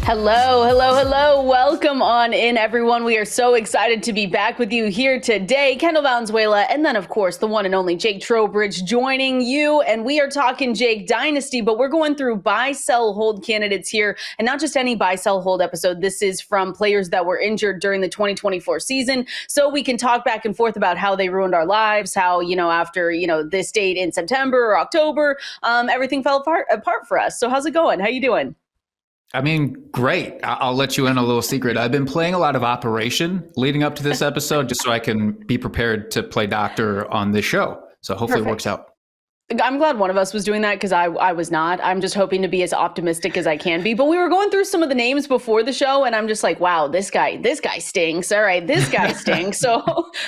Hello, hello, hello. Welcome on in, everyone. We are so excited to be back with you here today. Kendall, Valenzuela, and then, of course, the one and only Jake Trowbridge joining you. And we are talking Jake Dynasty, but we're going through buy, sell, hold candidates here. And not just any buy, sell, hold episode. This is from players that were injured during the 2024 season. So we can talk back and forth about how they ruined our lives, how, after, this date in September or October, everything fell apart for us. So how's it going? How you doing? I mean, great. I'll let you in a little secret. I've been playing a lot of Operation leading up to this episode just so I can be prepared to play doctor on this show. So hopefully It works out. I'm glad one of us was doing that because I was not. I'm just hoping to be as optimistic as I can be. But we were going through some of the names before the show, and I'm just like, wow, this guy stinks. All right, this guy stinks. So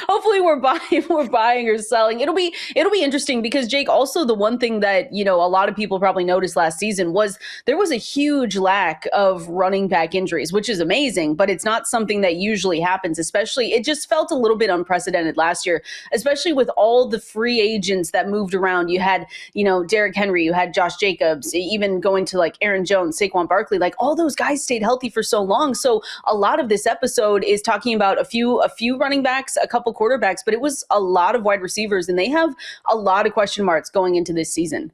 hopefully we're buying or selling. It'll be interesting because, Jake, also the one thing that a lot of people probably noticed last season was there was a huge lack of running back injuries, which is amazing, but it's not something that usually happens. Especially, it just felt a little bit unprecedented last year, especially with all the free agents that moved around. You had, Derrick Henry, you had Josh Jacobs, even going to like Aaron Jones, Saquon Barkley, like all those guys stayed healthy for so long. So a lot of this episode is talking about a few running backs, a couple quarterbacks, but it was a lot of wide receivers, and they have a lot of question marks going into this season.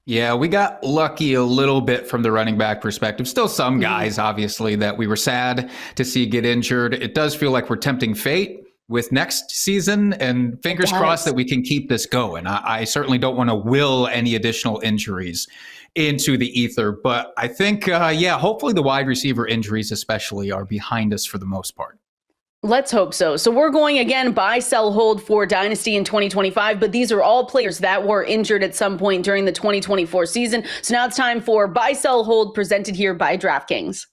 Yeah, we got lucky a little bit from the running back perspective. Still some guys, obviously, that we were sad to see get injured. It does feel like we're tempting fate with next season, and fingers crossed that we can keep this going. I certainly don't want to will any additional injuries into the ether, but I think, hopefully the wide receiver injuries especially are behind us for the most part. Let's hope so. So we're going again, buy, sell, hold for Dynasty in 2025, but these are all players that were injured at some point during the 2024 season. So now it's time for buy, sell, hold, presented here by DraftKings.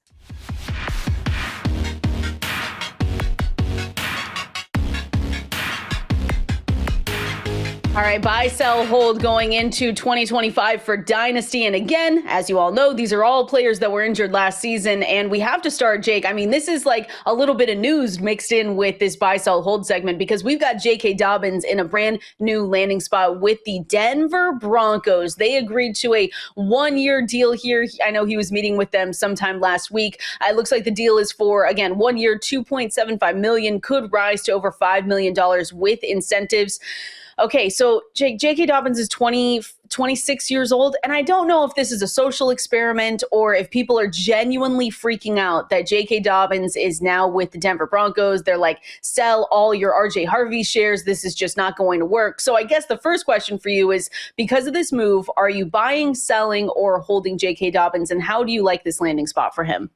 All right, buy, sell, hold going into 2025 for Dynasty. And again, as you all know, these are all players that were injured last season. And we have to start, Jake. I mean, this is like a little bit of news mixed in with this buy, sell, hold segment because we've got J.K. Dobbins in a brand new landing spot with the Denver Broncos. They agreed to a one-year deal here. I know he was meeting with them sometime last week. It looks like the deal is for, again, 1 year, $2.75 million, could rise to over $5 million with incentives. Okay, so J.K. Dobbins is 26 years old, and I don't know if this is a social experiment or if people are genuinely freaking out that J.K. Dobbins is now with the Denver Broncos. They're like, sell all your R.J. Harvey shares. This is just not going to work. So I guess the first question for you is, because of this move, are you buying, selling, or holding J.K. Dobbins, and how do you like this landing spot for him?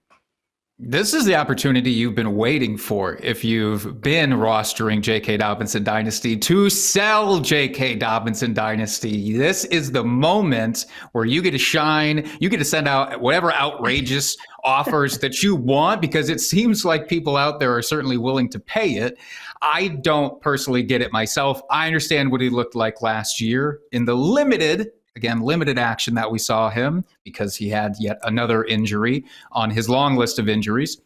This is the opportunity you've been waiting for if you've been rostering J.K. Dobbins in Dynasty to sell J.K. Dobbins in Dynasty. This is the moment where you get to shine. You get to send out whatever outrageous offers that you want because it seems like people out there are certainly willing to pay it. I don't personally get it myself. I understand what he looked like last year in the limited action that we saw him because he had yet another injury on his long list of injuries.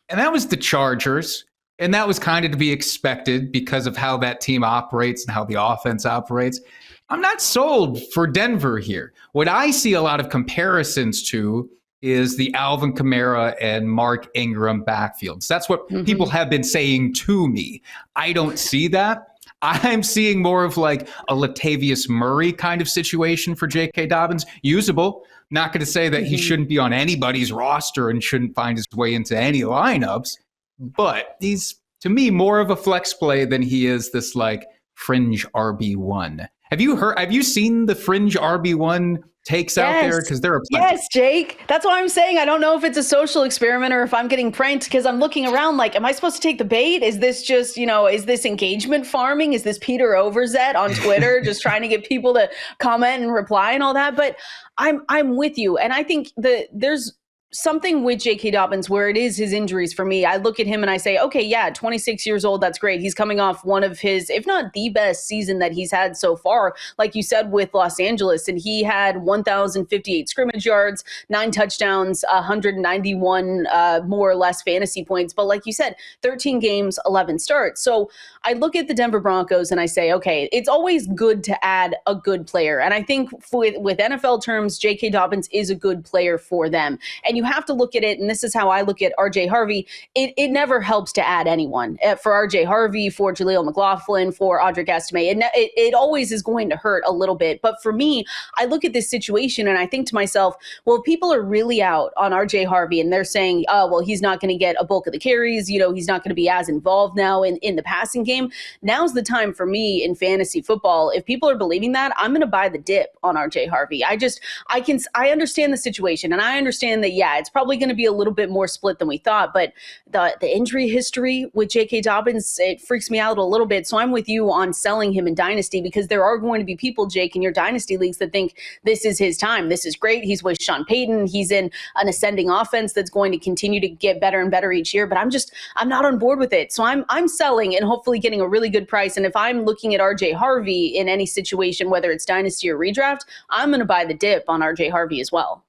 And that was the Chargers. And that was kind of to be expected because of how that team operates and how the offense operates. I'm not sold for Denver here. What I see a lot of comparisons to is the Alvin Kamara and Mark Ingram backfields. That's what people have been saying to me. I don't see that. I'm seeing more of like a Latavius Murray kind of situation for J.K. Dobbins. Usable. Not going to say that he shouldn't be on anybody's roster and shouldn't find his way into any lineups, but he's, to me, more of a flex play than he is this like fringe RB1. Have you seen the fringe RB1 takes out there? Because there are plenty. Yes, Jake. That's why I'm saying I don't know if it's a social experiment or if I'm getting pranked because I'm looking around like, am I supposed to take the bait? Is this just, is this engagement farming? Is this Peter Overzet on Twitter just trying to get people to comment and reply and all that? But I'm with you. And I think there's something with J.K. Dobbins where it is his injuries for me. I look at him and I say, okay, yeah, 26 years old. That's great. He's coming off one of his, if not the best season that he's had so far, like you said, with Los Angeles. And he had 1,058 scrimmage yards, 9 touchdowns, 191 more or less fantasy points. But like you said, 13 games, 11 starts. So I look at the Denver Broncos and I say, okay, it's always good to add a good player. And I think with NFL terms, J.K. Dobbins is a good player for them. And you have to look at it, and this is how I look at RJ Harvey, it never helps to add anyone. For RJ Harvey, for Jaleel McLaughlin, for Audric Estime, it always is going to hurt a little bit. But for me, I look at this situation and I think to myself, well, if people are really out on RJ Harvey and they're saying, oh, well, he's not going to get a bulk of the carries, he's not going to be as involved now in the passing game. Now's the time for me in fantasy football. If people are believing that, I'm going to buy the dip on RJ Harvey. I understand the situation, and I understand that, yeah, it's probably going to be a little bit more split than we thought, but the injury history with J.K. Dobbins, it freaks me out a little bit. So I'm with you on selling him in Dynasty, because there are going to be people, Jake, in your Dynasty leagues that think this is his time. This is great. He's with Sean Payton. He's in an ascending offense that's going to continue to get better and better each year, but I'm not on board with it. So I'm selling and hopefully getting a really good price. And if I'm looking at RJ Harvey in any situation, whether it's Dynasty or redraft, I'm going to buy the dip on RJ Harvey as well.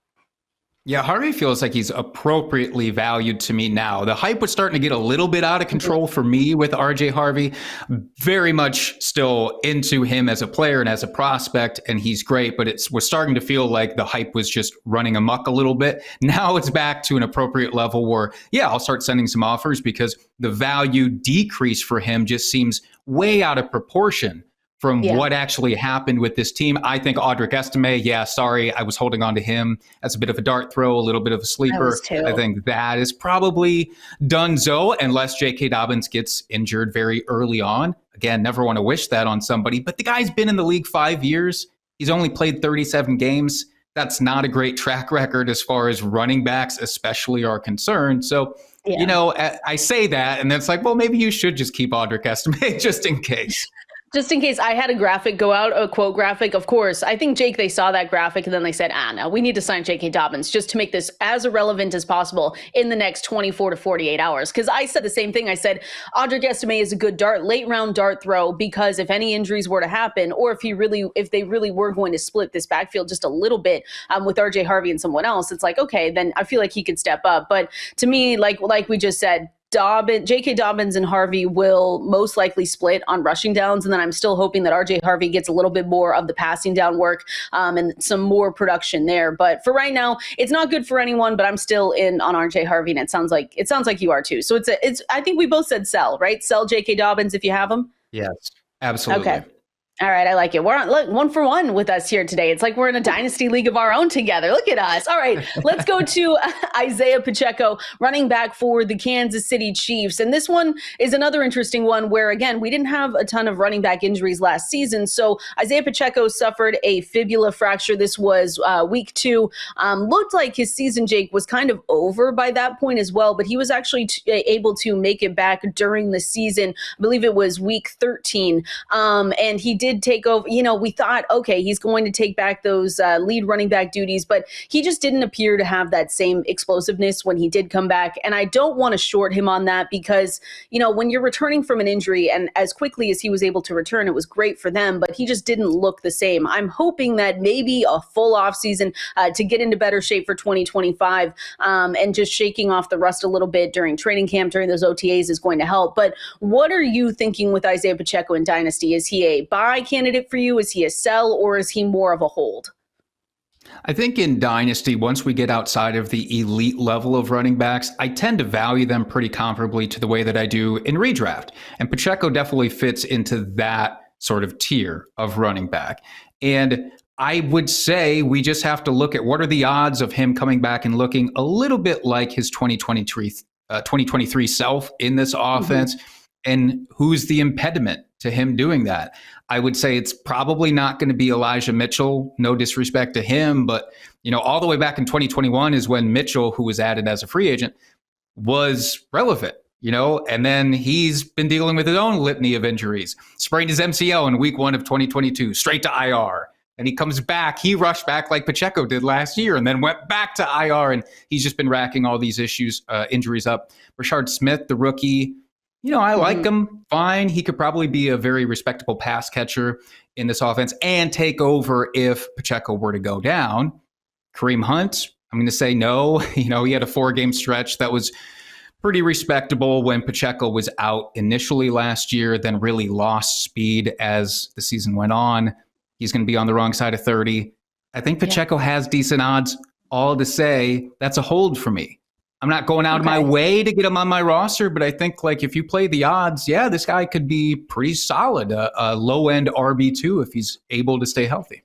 Yeah, Harvey feels like he's appropriately valued to me now. The hype was starting to get a little bit out of control for me with RJ Harvey. Very much still into him as a player and as a prospect, and he's great, but we're starting to feel like the hype was just running amok a little bit. Now it's back to an appropriate level where, yeah, I'll start sending some offers because the value decrease for him just seems way out of proportion from what actually happened with this team. I think Audric Estime, sorry, I was holding on to him as a bit of a dart throw, a little bit of a sleeper. I think that is probably donezo unless J.K. Dobbins gets injured very early on. Again, never want to wish that on somebody, but the guy's been in the league 5 years. He's only played 37 games. That's not a great track record as far as running backs especially are concerned. So, I say that, and then it's like, well, maybe you should just keep Audric Estime just in case. Just in case, I had a graphic go out, a quote graphic. Of course, I think, Jake, they saw that graphic and then they said, no, we need to sign J.K. Dobbins just to make this as irrelevant as possible in the next 24 to 48 hours. Because I said the same thing. I said, Audric Estime is a good late round dart throw, because if any injuries were to happen, or if they really were going to split this backfield just a little bit with RJ Harvey and someone else, it's like, okay, then I feel like he could step up. But to me, like we just said, J.K. Dobbins and Harvey will most likely split on rushing downs, and then I'm still hoping that R.J. Harvey gets a little bit more of the passing down work and some more production there. But for right now, it's not good for anyone. But I'm still in on R.J. Harvey, and it sounds like you are too. So it's I think we both said sell, right? Sell J.K. Dobbins if you have him. Yes, absolutely. Okay. All right, I like it. We're on 1-for-1 with us here today. It's like we're in a Dynasty league of our own together. Look at us. All right, let's go to Isiah Pacheco, running back for the Kansas City Chiefs. And this one is another interesting one where, again, we didn't have a ton of running back injuries last season. So Isiah Pacheco suffered a fibula fracture. This was week 2. Looked like his season, Jake, was kind of over by that point as well, but he was actually able to make it back during the season. I believe it was week 13. And he did take over. We thought, okay, he's going to take back those lead running back duties, but he just didn't appear to have that same explosiveness when he did come back. And I don't want to short him on that because, when you're returning from an injury, and as quickly as he was able to return, it was great for them, but he just didn't look the same. I'm hoping that maybe a full off season to get into better shape for 2025 and just shaking off the rust a little bit during training camp, during those OTAs is going to help. But what are you thinking with Isiah Pacheco in Dynasty? Is he a buy candidate for you? Is he a sell, or is he more of a hold? I think in Dynasty, once we get outside of the elite level of running backs, I tend to value them pretty comparably to the way that I do in redraft. And Pacheco definitely fits into that sort of tier of running back. And I would say we just have to look at what are the odds of him coming back and looking a little bit like his 2023 self in this offense. And who's the impediment to him doing that? I would say it's probably not going to be Elijah Mitchell. No disrespect to him, but all the way back in 2021 is when Mitchell, who was added as a free agent, was relevant. And then he's been dealing with his own litany of injuries. Sprained his MCL in week 1 of 2022, straight to IR. And he comes back. He rushed back like Pacheco did last year and then went back to IR. And he's just been racking all these injuries up. Rashard Smith, the rookie, I like him fine. He could probably be a very respectable pass catcher in this offense and take over if Pacheco were to go down. Kareem Hunt, I'm going to say no. He had a 4-game stretch that was pretty respectable when Pacheco was out initially last year, then really lost speed as the season went on. He's going to be on the wrong side of 30. I think Pacheco has decent odds, all to say that's a hold for me. I'm not going out of my Okay. way to get him on my roster, but I think like if you play the odds, yeah, this guy could be pretty solid, a low-end RB2 if he's able to stay healthy.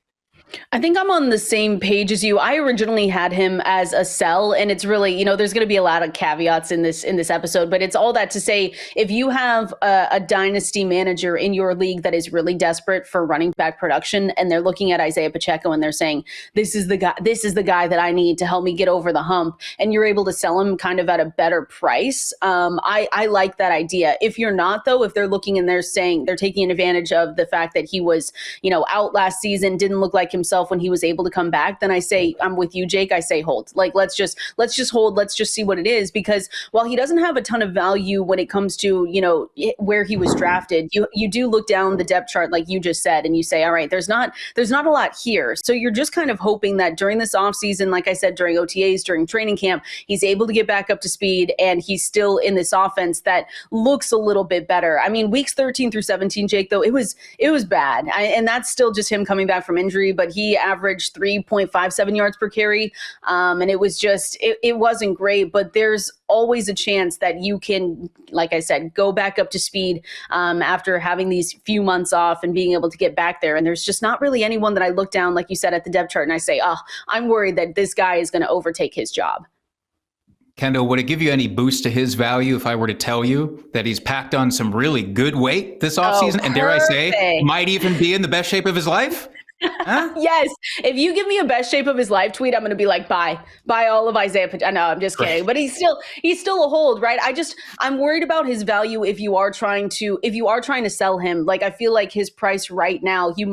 I think I'm on the same page as you. I originally had him as a sell, and it's really, there's going to be a lot of caveats in this episode, but it's all that to say, if you have a dynasty manager in your league that is really desperate for running back production, and they're looking at Isiah Pacheco and they're saying, this is the guy that I need to help me get over the hump, and you're able to sell him kind of at a better price. I like that idea. If you're not, though, if they're looking and they're saying they're taking advantage of the fact that he was, out last season, didn't look like himself when he was able to come back, then I say, I'm with you, Jake. I say hold. Like, let's just hold. Let's just see what it is, because while he doesn't have a ton of value when it comes to, where he was drafted, you do look down the depth chart, like you just said, and you say, all right, there's not a lot here. So you're just kind of hoping that during this offseason, like I said, during OTAs, during training camp, he's able to get back up to speed, and he's still in this offense that looks a little bit better. I mean, weeks 13 through 17, Jake, though, it was bad. And that's still just him coming back from injury, but he averaged 3.57 yards per carry. And it was just, it wasn't great, but there's always a chance that you can, like I said, go back up to speed after having these few months off and being able to get back there. And there's just not really anyone that I look down, like you said, at the depth chart and I say, I'm worried that this guy is going to overtake his job. Kendall, would it give you any boost to his value if I were to tell you that he's packed on some really good weight this offseason, and dare I say, might even be in the best shape of his life? Huh? Yes. If you give me a best shape of his life tweet, I'm going to be like, buy all of Isiah Pacheco. No, I'm just kidding. But he's still a hold, right? I'm worried about his value if you are trying to sell him. Like, I feel like his price right now, you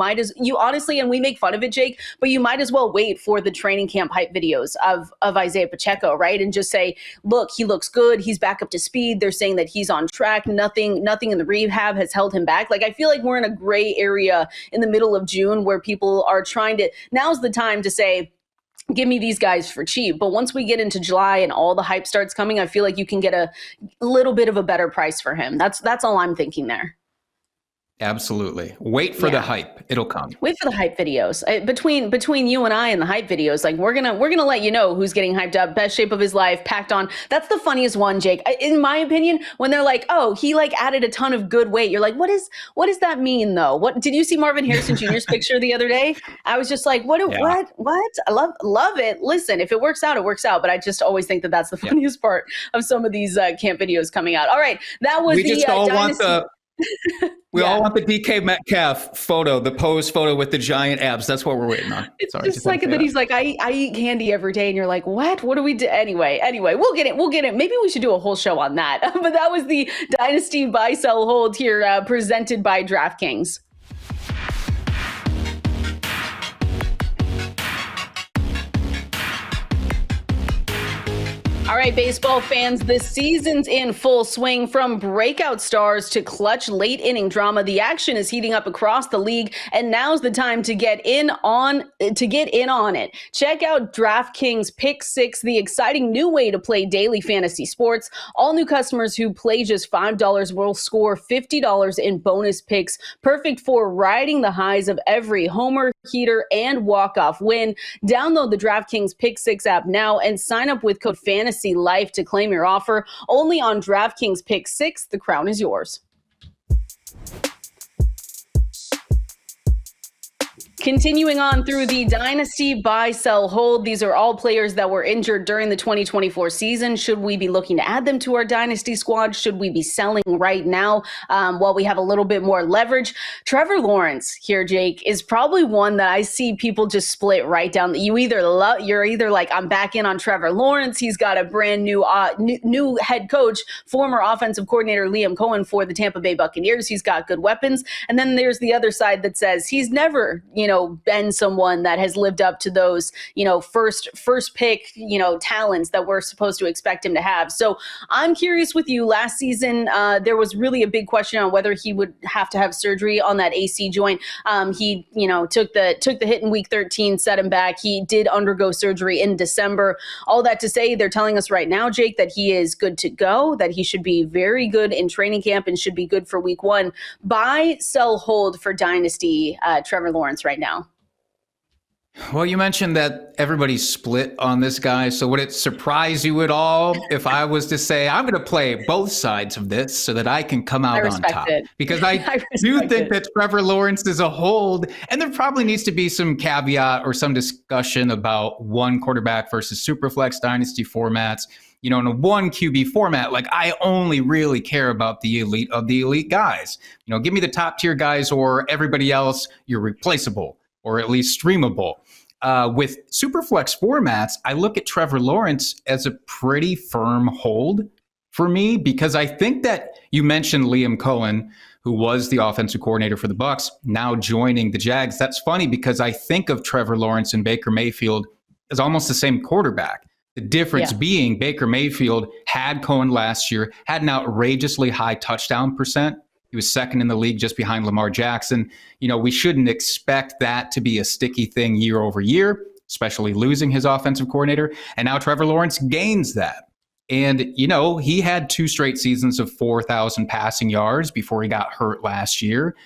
honestly, and we make fun of it, Jake, but you might as well wait for the training camp hype videos of Isiah Pacheco, right? And just say, look, he looks good. He's back up to speed. They're saying that he's on track. Nothing in the rehab has held him back. Like, I feel like we're in a gray area in the middle of June where people are trying to, now's the time to say, give me these guys for cheap. But once we get into July and all the hype starts coming, I feel like you can get a little bit of a better price for him. That's all I'm thinking there. Absolutely. Wait for the hype. It'll come. Wait for the hype videos. Between you and I and the hype videos, like we're gonna let you know who's getting hyped up, best shape of his life, packed on. That's the funniest one, Jake. In my opinion, when they're like, oh, he like added a ton of good weight. You're like, what does that mean though? What did you see Marvin Harrison Jr.'s picture the other day? I was just like, what? I love it. Listen, if it works out, it works out. But I just always think that that's the funniest part of some of these camp videos coming out. All right, that was We all want the DK Metcalf photo, the pose photo with the giant abs. That's what we're waiting on. It's just like that he's like, I eat candy every day, and you're like, what do we do? Anyway, we'll get it. Maybe we should do a whole show on that. But that was the Dynasty Buy Sell Hold here, presented by DraftKings. All right, baseball fans, the season's in full swing. From breakout stars to clutch late inning drama, the action is heating up across the league, and now's the time to get in on it. Check out DraftKings Pick 6, the exciting new way to play daily fantasy sports. All new customers who play just $5 will score $50 in bonus picks, perfect for riding the highs of every homer, heater, and walk-off win. Download the DraftKings Pick 6 app now and sign up with code Fantasy Life to claim your offer. Only on DraftKings Pick 6. The crown is yours. Continuing on through the Dynasty Buy, Sell, Hold. These are all players that were injured during the 2024 season. Should we be looking to add them to our Dynasty squad? Should we be selling right now while we have a little bit more leverage? Trevor Lawrence here, Jake, is probably one that I see people just split right down. You're either like, I'm back in on Trevor Lawrence. He's got a brand new new head coach, former offensive coordinator Liam Cohen for the Tampa Bay Buccaneers. He's got good weapons. And then there's the other side that says he's never, been someone that has lived up to those, first pick, talents that we're supposed to expect him to have. So I'm curious with you. Last season, there was really a big question on whether he would have to have surgery on that AC joint. He, took the hit in week 13, set him back. He did undergo surgery in December. All that to say, they're telling us right now, Jake, that he is good to go, that he should be very good in training camp and should be good for week 1. Buy, sell, hold for Dynasty, Trevor Lawrence right now. Well, you mentioned that everybody's split on this guy. So would it surprise you at all if I was to say I'm going to play both sides of this so that I can come I out on respect top? it. Because I I do respect think it. that Trevor Lawrence is a hold, and there probably needs to be some caveat or some discussion about one quarterback versus superflex dynasty formats. In a one QB format, like I only really care about the elite of the elite guys. Give me the top tier guys, or everybody else, you're replaceable or at least streamable. With Superflex formats, I look at Trevor Lawrence as a pretty firm hold for me, because I think that you mentioned Liam Cohen, who was the offensive coordinator for the Bucs, now joining the Jags. That's funny because I think of Trevor Lawrence and Baker Mayfield as almost the same quarterback. The difference Yeah. being Baker Mayfield had Cohen last year, had an outrageously high touchdown percent. He was second in the league just behind Lamar Jackson. We shouldn't expect that to be a sticky thing year over year, especially losing his offensive coordinator. And now Trevor Lawrence gains that. And, he had 2 straight seasons of 4,000 passing yards before he got hurt last year.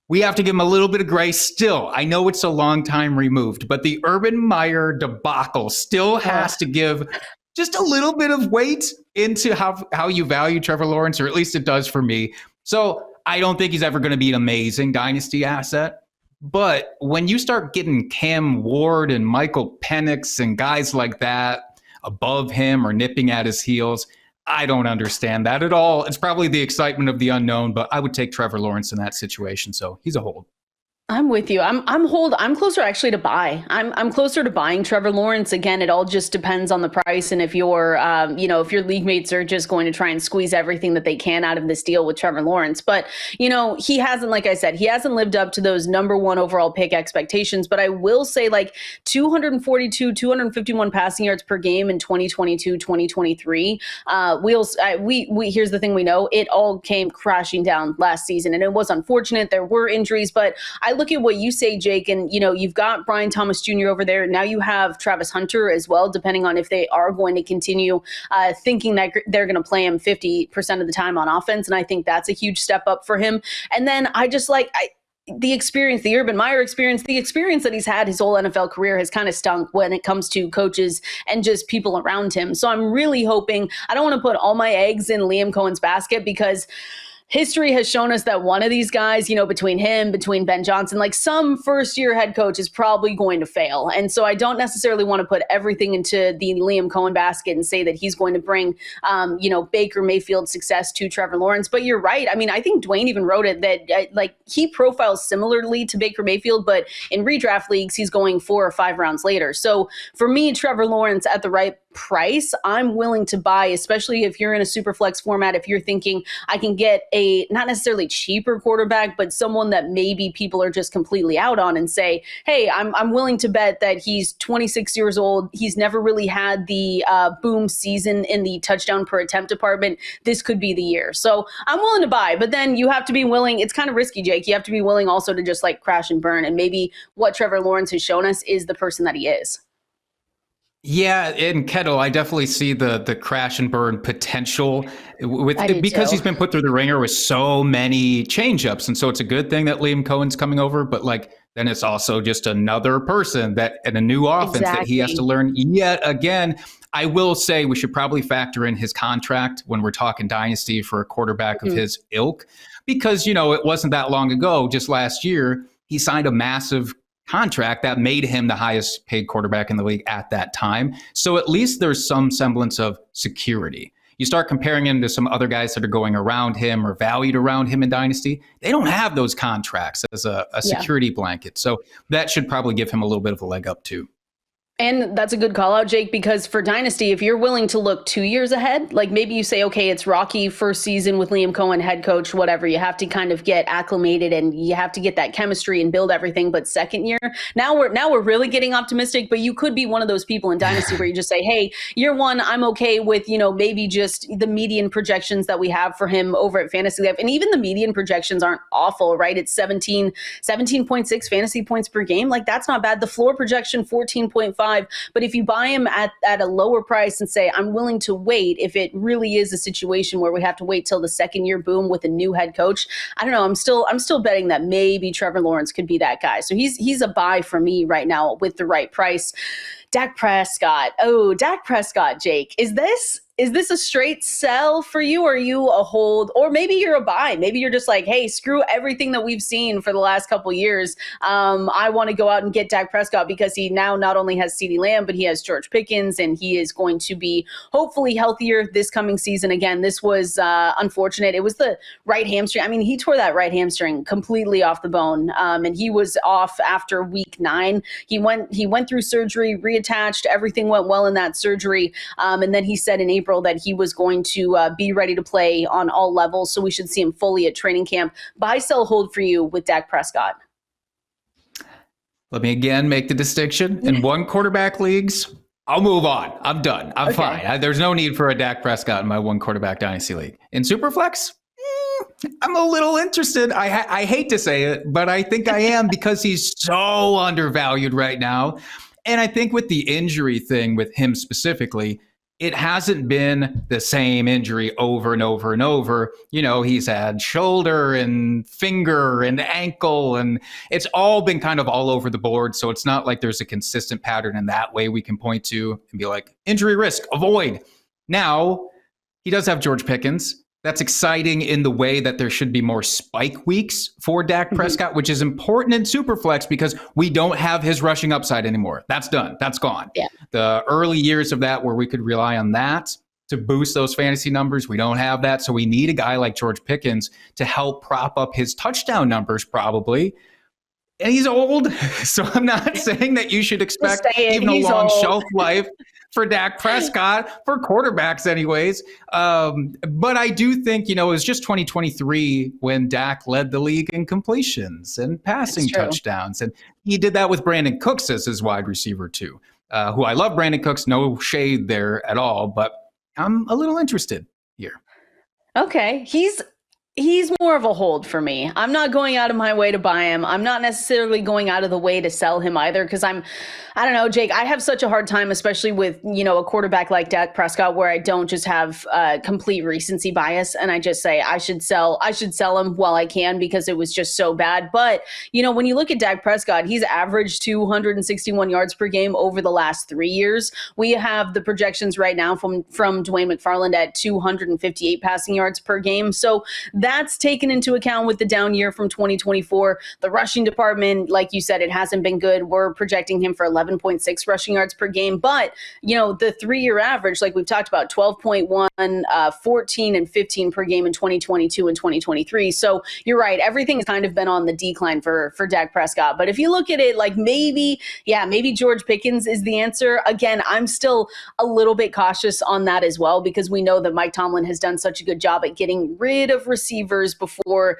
We have to give him a little bit of grace still. I know it's a long time removed, but the Urban Meyer debacle still has to give just a little bit of weight into how you value Trevor Lawrence, or at least it does for me. So I don't think he's ever going to be an amazing dynasty asset. But when you start getting Cam Ward and Michael Penix and guys like that above him or nipping at his heels, I don't understand that at all. It's probably the excitement of the unknown, but I would take Trevor Lawrence in that situation. So he's a hold. I'm with you. I'm closer actually to buy. I'm closer to buying Trevor Lawrence. Again, it all just depends on the price, and if if your league mates are just going to try and squeeze everything that they can out of this deal with Trevor Lawrence. But he hasn't, like I said, he hasn't lived up to those number one overall pick expectations. But I will say, 242, 251 passing yards per game in 2022, 2023. Here's the thing: we know it all came crashing down last season, and it was unfortunate. There were injuries, but I look at what you say, Jake, and you've got Brian Thomas Jr. over there. Now you have Travis Hunter as well, depending on if they are going to continue thinking that they're going to play him 50% of the time on offense. And I think that's a huge step up for him. And then the experience, the Urban Meyer experience, the experience that he's had his whole NFL career has kind of stunk when it comes to coaches and just people around him. So I'm really hoping, I don't want to put all my eggs in Liam Cohen's basket, because history has shown us that one of these guys, between Ben Johnson, some first-year head coach is probably going to fail. And so I don't necessarily want to put everything into the Liam Cohen basket and say that he's going to bring, Baker Mayfield success to Trevor Lawrence. But you're right. I mean, I think Dwayne even wrote it that he profiles similarly to Baker Mayfield, but in redraft leagues, he's going 4 or 5 rounds later. So for me, Trevor Lawrence at the right price, I'm willing to buy, especially if you're in a super flex format. If you're thinking I can get a not necessarily cheaper quarterback, but someone that maybe people are just completely out on, and say, hey, I'm willing to bet that he's 26 years old. He's never really had the boom season in the touchdown per attempt department. This could be the year. So I'm willing to buy, but then you have to be willing. It's kind of risky, Jake. You have to be willing also to just crash and burn. And maybe what Trevor Lawrence has shown us is the person that he is. Yeah, in Kendall, I definitely see the crash and burn potential because he's been put through the ringer with so many changeups, and so it's a good thing that Liam Cohen's coming over. But then it's also just another person and a new offense that he has to learn yet again. I will say we should probably factor in his contract when we're talking dynasty for a quarterback of his ilk, because it wasn't that long ago, just last year, he signed a massive contract that made him the highest paid quarterback in the league at that time. So at least there's some semblance of security. You start comparing him to some other guys that are going around him or valued around him in Dynasty. They don't have those contracts as a security blanket. So that should probably give him a little bit of a leg up too. And that's a good call out, Jake, because for Dynasty, if you're willing to look 2 years ahead, maybe you say, okay, it's rocky first season with Liam Cohen, head coach, whatever. You have to kind of get acclimated and you have to get that chemistry and build everything. But second year, now we're really getting optimistic. But you could be one of those people in Dynasty where you just say, hey, year one, I'm okay with, maybe just the median projections that we have for him over at Fantasy Life. And even the median projections aren't awful, right? It's 17.6 fantasy points per game. That's not bad. The floor projection, 14.5. 2025. But if you buy him at a lower price and say, I'm willing to wait, if it really is a situation where we have to wait till the second year boom with a new head coach, I don't know. I'm still betting that maybe Trevor Lawrence could be that guy. So he's a buy for me right now with the right price. Dak Prescott. Oh, Dak Prescott, Jake. Is this a straight sell for you? Or are you a hold? Or maybe you're a buy. Maybe you're just like, hey, screw everything that we've seen for the last couple of years. I want to go out and get Dak Prescott because he now not only has CeeDee Lamb, but he has George Pickens, and he is going to be hopefully healthier this coming season. Again, this was unfortunate. It was the right hamstring. I mean, he tore that right hamstring completely off the bone, and he was off after week 9. He went through surgery, reattached. Everything went well in that surgery, and then he said in April that he was going to be ready to play on all levels. So we should see him fully at training camp. Buy, sell, hold for you with Dak Prescott. Let me again make the distinction. In one quarterback leagues, I'll move on. I'm done. I'm fine. There's no need for a Dak Prescott in my one quarterback dynasty league. In Superflex, I'm a little interested. I hate to say it, but I think I am because he's so undervalued right now. And I think with the injury thing with him specifically, it hasn't been the same injury over and over and over. You know, he's had shoulder and finger and ankle, and it's all been kind of all over the board. So it's not like there's a consistent pattern in that way we can point to and be like, injury risk, avoid. Now, he does have George Pickens. That's exciting in the way that there should be more spike weeks for Dak Prescott, which is important in Superflex because we don't have his rushing upside anymore. That's done. That's gone. Yeah. The early years of that where we could rely on that to boost those fantasy numbers, we don't have that. So we need a guy like George Pickens to help prop up his touchdown numbers probably. And he's old, so I'm not saying that you should expect even a long shelf life for Dak Prescott, for quarterbacks anyways. But I do think, it was just 2023 when Dak led the league in completions and passing touchdowns. And he did that with Brandon Cooks as his wide receiver too, who I love Brandon Cooks, no shade there at all, but I'm a little interested here. Okay. He's more of a hold for me. I'm not going out of my way to buy him. I'm not necessarily going out of the way to sell him either because I don't know, Jake, I have such a hard time, especially with, a quarterback like Dak Prescott, where I don't just have complete recency bias and I just say I should sell him while I can because it was just so bad. But, when you look at Dak Prescott, he's averaged 261 yards per game over the last 3 years. We have the projections right now from Dwayne McFarland at 258 passing yards per game. So that's taken into account with the down year from 2024. The rushing department, like you said, it hasn't been good. We're projecting him for 11.6 rushing yards per game. But, the 3-year average, like we've talked about, 12.1, 14 and 15 per game in 2022 and 2023. So you're right. Everything has kind of been on the decline for Dak Prescott. But if you look at it like maybe George Pickens is the answer. Again, I'm still a little bit cautious on that as well because we know that Mike Tomlin has done such a good job at getting rid of receivers before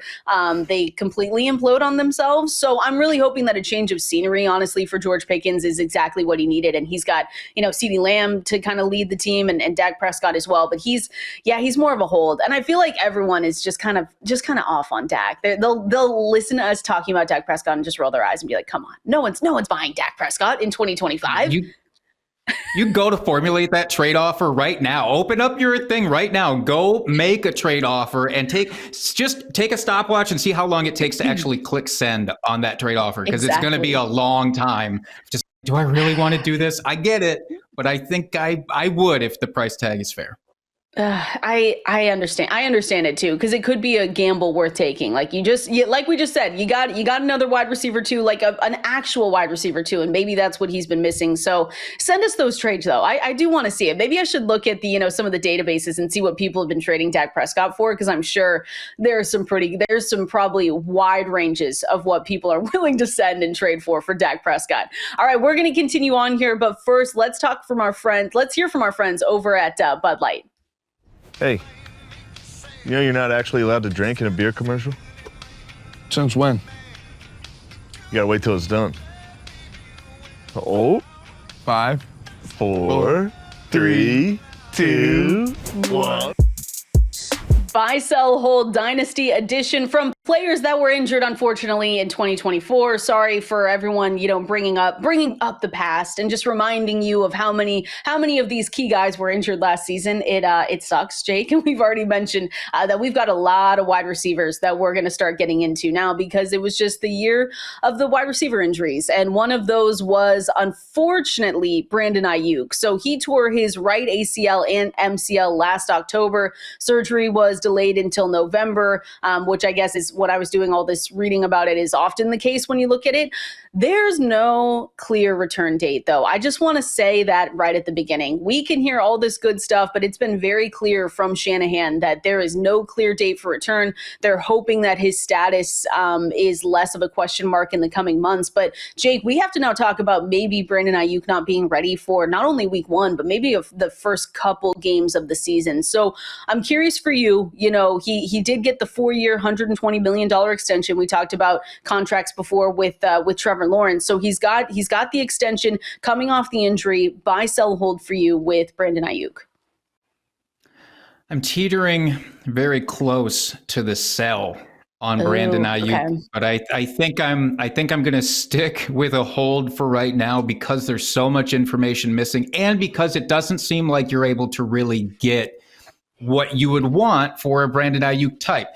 they completely implode on themselves. So I'm really hoping that a change of scenery, honestly, for George Pickens is exactly what he needed. And he's got, CeeDee Lamb to kind of lead the team and Dak Prescott as well. But he's more of a hold. And I feel like everyone is just kind of off on Dak. They'll listen to us talking about Dak Prescott and just roll their eyes and be like, come on, no one's buying Dak Prescott in 2025. You go to formulate that trade offer right now. Open up your thing right now. Go make a trade offer and take a stopwatch and see how long it takes to actually click send on that trade offer because It's going to be a long time. Just, do I really want to do this? I get it, but I think I would if the price tag is fair. I understand. I understand it too, because it could be a gamble worth taking. Like like we just said, you got another wide receiver too, like an actual wide receiver too, and maybe that's what he's been missing. So send us those trades though. I do want to see it. Maybe I should look at the some of the databases and see what people have been trading Dak Prescott for, because I'm sure there's some probably wide ranges of what people are willing to send and trade for Dak Prescott. All right, we're going to continue on here, but first let's hear from our friends over at Bud Light. Hey, you're not actually allowed to drink in a beer commercial? Since when? You gotta wait till it's done. Oh, 5, 4, 3, 2, 1. Buy, sell, hold Dynasty edition from players that were injured, unfortunately, in 2024. Sorry for everyone, bringing up the past and just reminding you of how many of these key guys were injured last season. It sucks, Jake, and we've already mentioned that we've got a lot of wide receivers that we're going to start getting into now because it was just the year of the wide receiver injuries, and one of those was unfortunately Brandon Aiyuk. So he tore his right ACL and MCL last October. Surgery was delayed until November, which I guess is what I was doing all this reading about. It is often the case when you look at it. There's no clear return date, though. I just want to say that right at the beginning. We can hear all this good stuff, but it's been very clear from Shanahan that there is no clear date for return. They're hoping that his status is less of a question mark in the coming months. But Jake, we have to now talk about maybe Brandon Aiyuk not being ready for not only week 1, but maybe of the first couple games of the season. So I'm curious for you. He did get the 4-year, $120 million extension. We talked about contracts before with Trevor Lawrence. So he's got the extension coming off the injury. Buy, sell, hold for you with Brandon Aiyuk. I'm teetering very close to the sell on Brandon Aiyuk, okay. But I think I'm going to stick with a hold for right now because there's so much information missing, and because it doesn't seem like you're able to really get what you would want for a Brandon Aiyuk type.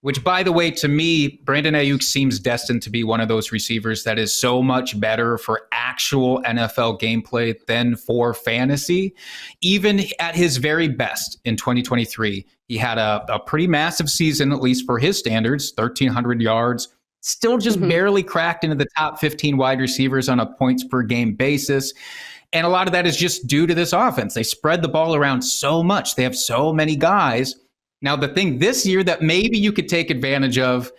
Which, by the way, to me, Brandon Aiyuk seems destined to be one of those receivers that is so much better for actual NFL gameplay than for fantasy. Even at his very best in 2023, he had a pretty massive season, at least for his standards, 1,300 yards, still just barely cracked into the top 15 wide receivers on a points per game basis. And a lot of that is just due to this offense. They spread the ball around so much. They have so many guys. Now, the thing this year that maybe you could take advantage of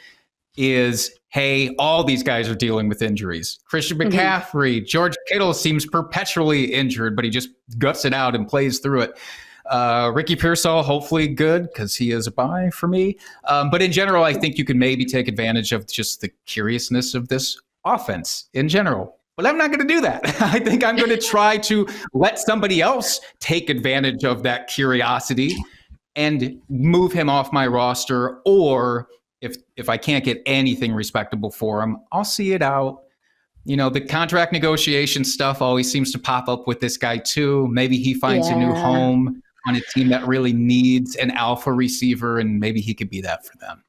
is, hey, all these guys are dealing with injuries. Christian McCaffrey, George Kittle seems perpetually injured, but he just guts it out and plays through it. Ricky Pearsall, hopefully good because he is a buy for me. But in general, I think you can maybe take advantage of just the curiousness of this offense in general. But I'm not going to do that. I think I'm going to try to let somebody else take advantage of that curiosity and move him off my roster, or if I can't get anything respectable for him, I'll see it out. The contract negotiation stuff always seems to pop up with this guy too. Maybe he finds a new home on a team that really needs an alpha receiver, and maybe he could be that for them.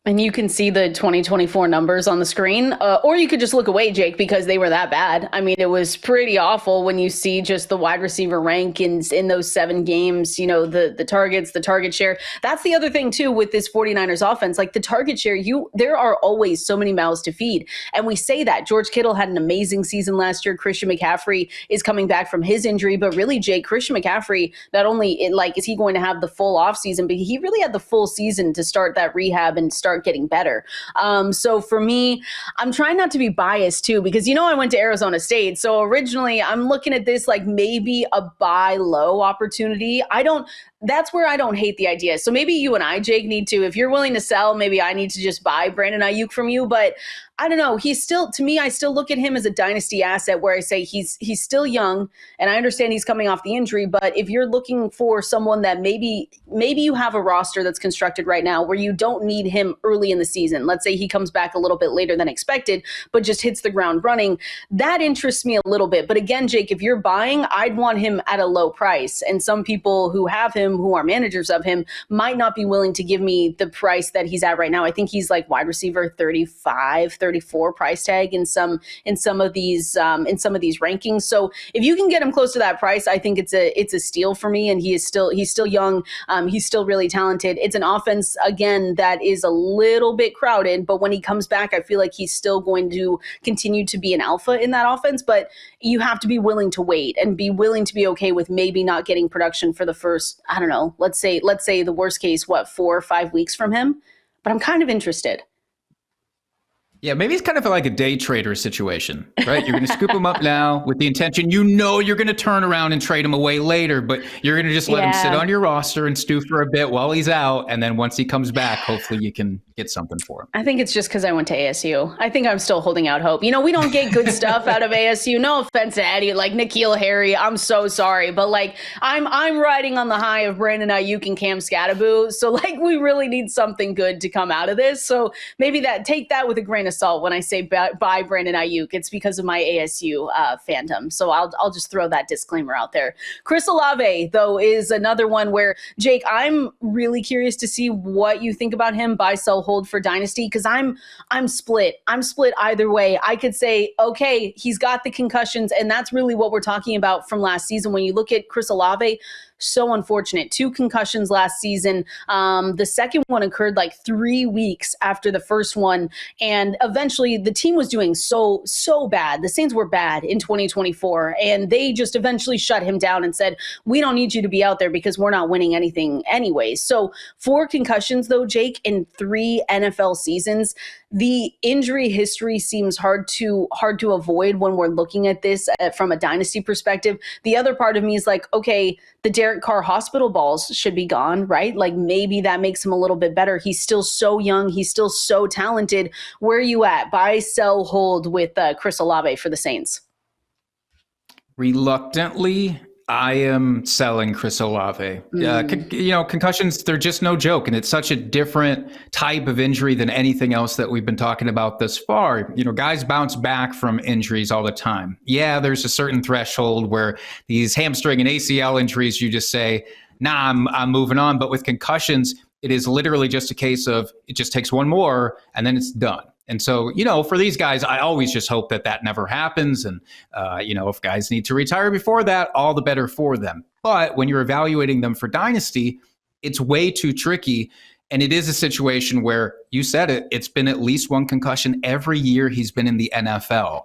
And you can see the 2024 numbers on the screen, or you could just look away, Jake, because they were that bad. I mean, it was pretty awful when you see just the wide receiver rankings in those 7 games, the targets, the target share. That's the other thing, too, with this 49ers offense. Like the target share, there are always so many mouths to feed. And we say that. George Kittle had an amazing season last year. Christian McCaffrey is coming back from his injury. But really, Jake, Christian McCaffrey, not only is he going to have the full offseason, but he really had the full season to start that rehab and start getting better. So for me, I'm trying not to be biased too, because I went to Arizona State. So originally I'm looking at this like maybe a buy low opportunity. That's where I don't hate the idea. So maybe you and I, Jake, need to, if you're willing to sell, maybe I need to just buy Brandon Aiyuk from you. But I don't know. He's still, to me, I still look at him as a dynasty asset where I say he's still young, and I understand he's coming off the injury. But if you're looking for someone that maybe you have a roster that's constructed right now where you don't need him early in the season. Let's say he comes back a little bit later than expected, but just hits the ground running. That interests me a little bit. But again, Jake, if you're buying, I'd want him at a low price. And some people who have him, who are managers of him, might not be willing to give me the price that he's at right now. I think he's like wide receiver 35, 34 price tag in some of these rankings. So if you can get him close to that price, I think it's a steal for me. And he's still young. He's still really talented. It's an offense again that is a little bit crowded, but when he comes back, I feel like he's still going to continue to be an alpha in that offense. But you have to be willing to wait and be willing to be okay with maybe not getting production for the first, I don't know, let's say the worst case, 4 or 5 weeks from him. But I'm kind of interested. Yeah, maybe it's kind of like a day trader situation, right? You're going to scoop him up now with the intention, you're going to turn around and trade him away later, but you're going to just let him sit on your roster and stew for a bit while he's out. And then once he comes back, hopefully you can get something for him. I think it's just because I went to ASU. I think I'm still holding out hope. You know, we don't get good stuff out of ASU. No offense to Eddie, like N'Keal Harry. I'm so sorry, but like I'm riding on the high of Brandon Aiyuk and Cam Scatteraboo. So like we really need something good to come out of this. So maybe take that with a grain of salt when I say bye Brandon Aiyuk. It's because of my ASU fandom. So I'll just throw that disclaimer out there. Chris Olave though is another one where Jake, I'm really curious to see what you think about him. Buy, sell, hold for Dynasty, because I'm split. I'm split either way. I could say, okay, he's got the concussions, and that's really what we're talking about from last season. When you look at Chris Olave, so unfortunate. 2 concussions last season. The second one occurred like 3 weeks after the first one. And eventually the team was doing so bad. The Saints were bad in 2024. And they just eventually shut him down and said, we don't need you to be out there because we're not winning anything anyways. So 4 concussions though, Jake, in 3 NFL seasons. The injury history seems hard to avoid when we're looking at this from a dynasty perspective. The other part of me is like, okay, the Derek Carr hospital balls should be gone, right? Like maybe that makes him a little bit better. He's still so young. He's still so talented. Where are you at? Buy, sell, hold with Chris Olave for the Saints? Reluctantly, I am selling Chris Olave. Concussions, they're just no joke. And it's such a different type of injury than anything else that we've been talking about thus far. You know, guys bounce back from injuries all the time. Yeah, there's a certain threshold where these hamstring and ACL injuries, you just say, nah, I'm moving on. But with concussions, it is literally just a case of it just takes one more and then it's done. And so, for these guys, I always just hope that never happens. And, if guys need to retire before that, all the better for them. But when you're evaluating them for Dynasty, it's way too tricky. And it is a situation where, you said it, it's been at least 1 concussion every year he's been in the NFL.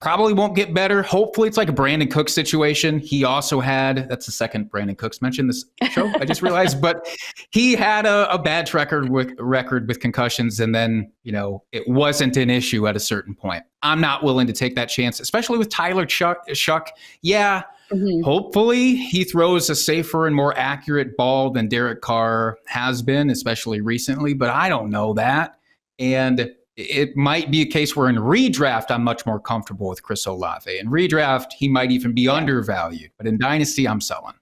Probably won't get better. Hopefully it's like a Brandon Cooks situation. He also had, that's the second Brandon Cooks mentioned this show, I just realized, but he had a bad record with concussions. And then, it wasn't an issue at a certain point. I'm not willing to take that chance, especially with Tyler Shuck. Yeah. Mm-hmm. Hopefully he throws a safer and more accurate ball than Derek Carr has been, especially recently, but I don't know that. And it might be a case where in redraft, I'm much more comfortable with Chris Olave. In redraft, he might even be undervalued. But in Dynasty, I'm selling.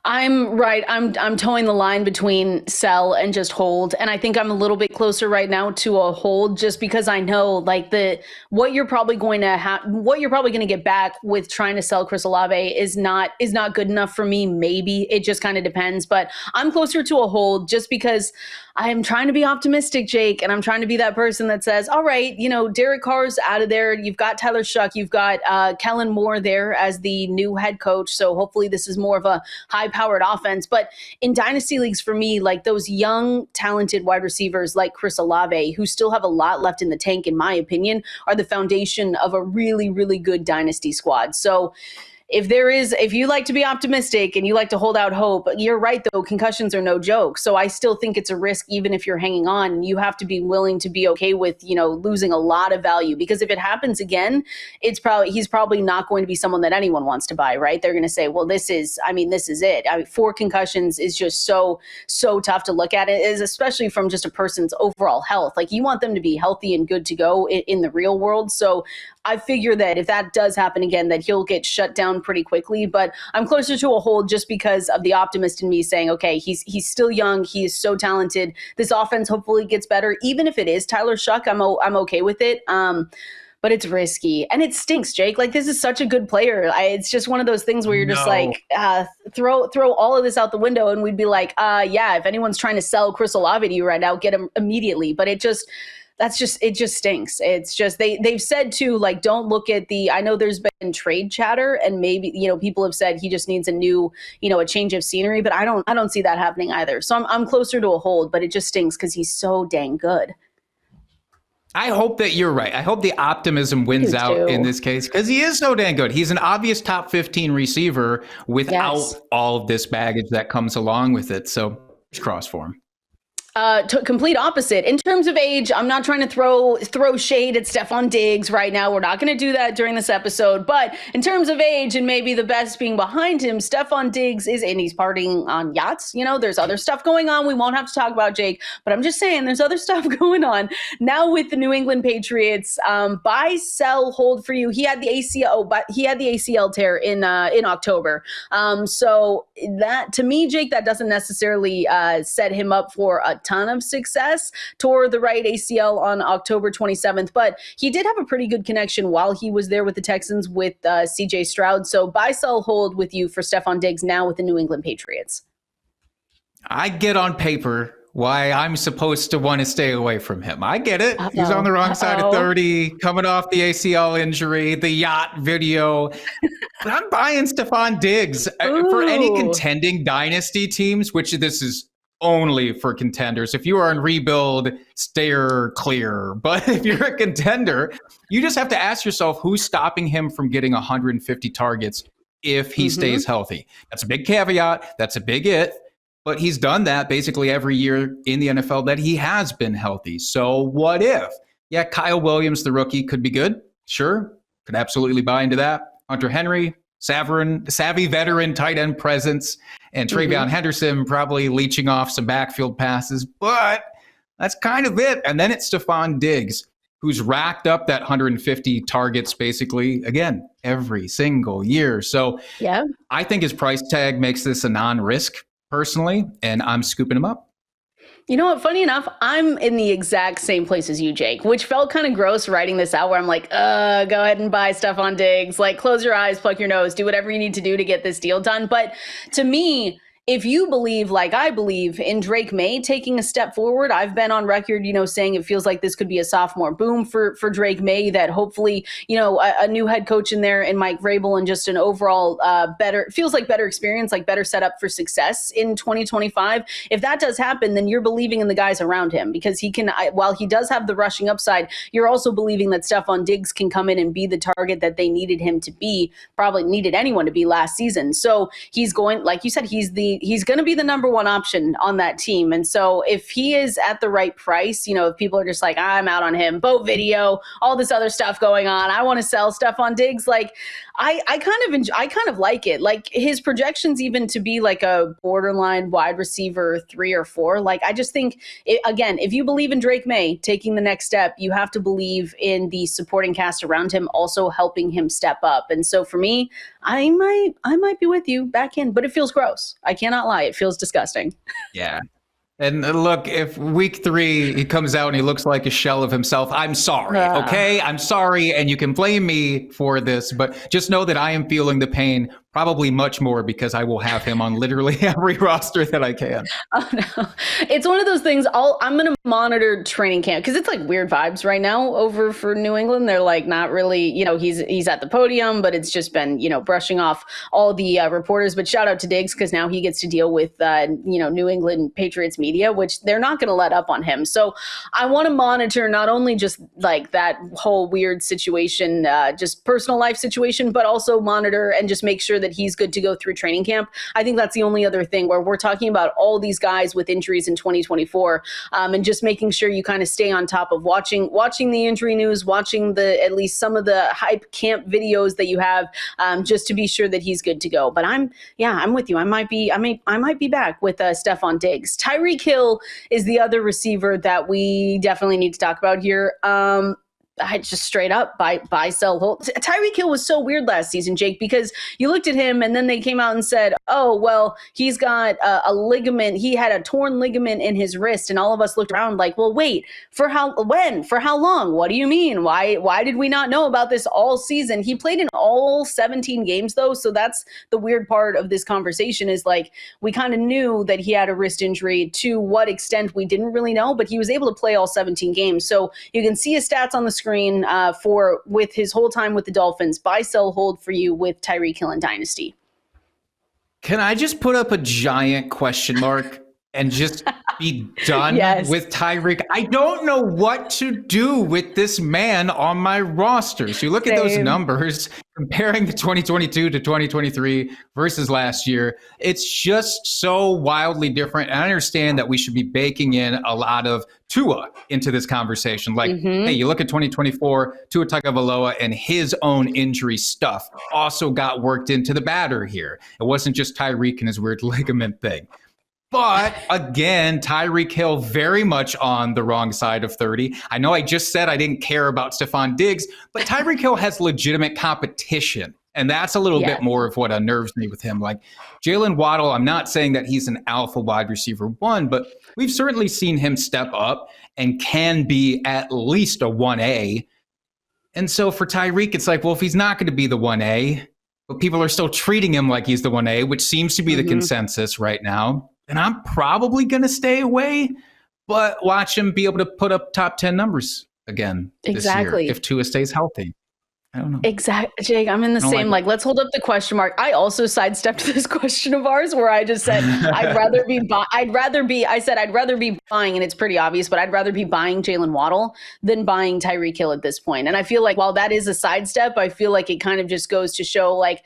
I'm right. I'm towing the line between sell and just hold. And I think I'm a little bit closer right now to a hold just because I know like what you're probably going to get back with trying to sell Chris Olave is not good enough for me. Maybe it just kind of depends, but I'm closer to a hold just because I'm trying to be optimistic, Jake, and I'm trying to be that person that says, all right, Derek Carr's out of there. You've got Tyler Shuck. You've got Kellen Moore there as the new head coach. So hopefully this is more of a high-powered offense. But in dynasty leagues, for me, like those young, talented wide receivers like Chris Olave, who still have a lot left in the tank, in my opinion, are the foundation of a really, really good dynasty squad. So if you like to be optimistic and you like to hold out hope, you're right, though, concussions are no joke. So I still think it's a risk, even if you're hanging on. You have to be willing to be okay with, losing a lot of value, because if it happens again, he's probably not going to be someone that anyone wants to buy, right? They're going to say, well, this is it. 4 concussions is just so tough to look at. It is, especially from just a person's overall health. Like you want them to be healthy and good to go in the real world. So I figure that if that does happen again, that he'll get shut down pretty quickly. But I'm closer to a hold just because of the optimist in me saying, okay, he's still young. He is so talented. This offense hopefully gets better. Even if it is Tyler Shuck, I'm okay with it. But it's risky and it stinks, Jake. Like this is such a good player. It's just one of those things where you're just like, throw all of this out the window, and we'd be like, if anyone's trying to sell Chris Olave to you right now, get him immediately. But it just stinks. It's just they've said too, like, don't look at I know there's been trade chatter and maybe people have said he just needs a new a change of scenery, but I don't see that happening either. So I'm closer to a hold, but it just stinks because he's so dang good. I hope that you're right. I hope the optimism wins out in this case because he is so dang good. He's an obvious top 15 receiver without all of this baggage that comes along with it. So cross for him. Complete opposite. In terms of age, I'm not trying to throw shade at Stefon Diggs right now. We're not going to do that during this episode. But in terms of age and maybe the best being behind him, Stefon Diggs and he's partying on yachts. There's other stuff going on. We won't have to talk about Jake, but I'm just saying there's other stuff going on now with the New England Patriots. Buy, sell, hold for you. He had the ACL tear in October. So that, to me, Jake, that doesn't necessarily set him up for a ton of success. Tore the right ACL on October 27th, but he did have a pretty good connection while he was there with the Texans with CJ Stroud. So buy, sell, hold with you for Stefon Diggs now with the New England Patriots. I get on paper why I'm supposed to want to stay away from him. I get it. He's on the wrong side of 30, coming off the ACL injury, the yacht video. But I'm buying Stefon Diggs. For any contending dynasty teams, which this is only for contenders. If you are in rebuild, steer clear. But if you're a contender, you just have to ask yourself who's stopping him from getting 150 targets if he stays healthy. That's a big caveat. That's a big if. But he's done that basically every year in the NFL that he has been healthy. So what if? Yeah, Kyle Williams, the rookie, could be good. Sure. Could absolutely buy into that. Hunter Henry, savvy veteran tight end presence, and Travion Henderson probably leeching off some backfield passes, but that's kind of it. And then it's Stefon Diggs, who's racked up that 150 targets basically, again, every single year. So yeah, I think his price tag makes this a non-risk personally, and I'm scooping him up. You know what? Funny enough, I'm in the exact same place as you, Jake, which felt kind of gross writing this out where I'm like, go ahead and buy Stefon Diggs. Like, close your eyes, pluck your nose, do whatever you need to do to get this deal done. But to me, if you believe, like I believe, in Drake May taking a step forward, I've been on record, saying it feels like this could be a sophomore boom for Drake May, that hopefully, a new head coach in there and Mike Vrabel and just an overall better experience, like better setup for success in 2025. If that does happen, then you're believing in the guys around him because he can, while he does have the rushing upside, you're also believing that Stefon Diggs can come in and be the target that they needed him to be, probably needed anyone to be last season. So he's going, like you said, he's going to be the number one option on that team. And so if he is at the right price, if people are just like, I'm out on him, boat video, all this other stuff going on, I want to sell Stefon Diggs. Like I kind of like it. Like his projections even to be like a borderline wide receiver 3 or 4. Like I just think again, if you believe in Drake May taking the next step, you have to believe in the supporting cast around him also helping him step up. And so for me, I might be with you back in, but it feels gross. I cannot lie. It feels disgusting. Yeah. And look, if week 3 he comes out and he looks like a shell of himself, I'm sorry, okay? I'm sorry, and you can blame me for this, but just know that I am feeling the pain probably much more because I will have him on literally every roster that I can. Oh, no. It's one of those things. I'm going to monitor training camp because it's like weird vibes right now over for New England. They're like not really, he's at the podium, but it's just been, brushing off all the reporters. But shout out to Diggs because now he gets to deal with, New England Patriots media, which they're not going to let up on him. So I want to monitor not only just like that whole weird situation, just personal life situation, but also monitor and just make sure that he's good to go through training camp. I think that's the only other thing where we're talking about all these guys with injuries in 2024 and just making sure you kind of stay on top of watching the injury news, watching at least some of the hype camp videos that you have just to be sure that he's good to go. But I'm with you. I might be back with Stefon Diggs. Tyreek Hill is the other receiver that we definitely need to talk about here. I just straight up buy, sell, hold. Tyreek Hill was so weird last season, Jake, because you looked at him and then they came out and said, oh, well, he's got a ligament. He had a torn ligament in his wrist. And all of us looked around like, well, wait, for how long? What do you mean? Why did we not know about this all season? He played in all 17 games, though. So that's the weird part of this conversation is like we kind of knew that he had a wrist injury. To what extent we didn't really know, but he was able to play all 17 games. So you can see his stats on the screen with his whole time with the Dolphins. Buy, sell, hold for you with Tyreek Hill and Dynasty. Can I just put up a giant question mark and just be done Yes. with Tyreek. I don't know what to do with this man on my roster. So you look at those Same. numbers, comparing the 2022 to 2023 versus last year, it's just so wildly different. And I understand that we should be baking in a lot of Tua into this conversation. Like, hey, you look at 2024, Tua Tagovailoa and his own injury stuff also got worked into the batter here. It wasn't just Tyreek and his weird ligament thing. But again, Tyreek Hill very much on the wrong side of 30. I know I just said I didn't care about Stefon Diggs, but Tyreek Hill has legitimate competition. And that's a little bit more of what unnerves me with him. Like Jalen Waddle, I'm not saying that he's an alpha wide receiver one, but we've certainly seen him step up and can be at least a 1A. And so for Tyreek, it's like, well, if he's not going to be the 1A, but people are still treating him like he's the 1A, which seems to be the consensus right now, and I'm probably going to stay away, but watch him be able to put up top 10 numbers again this year if Tua stays healthy. I don't know. Exactly, Jake. I'm in the same, like, let's hold up the question mark. I also sidestepped this question of ours where I just said, I'd rather be buying, and it's pretty obvious, but I'd rather be buying Jalen Waddle than buying Tyreek Hill at this point. And I feel like while that is a sidestep, I feel like it kind of just goes to show, like,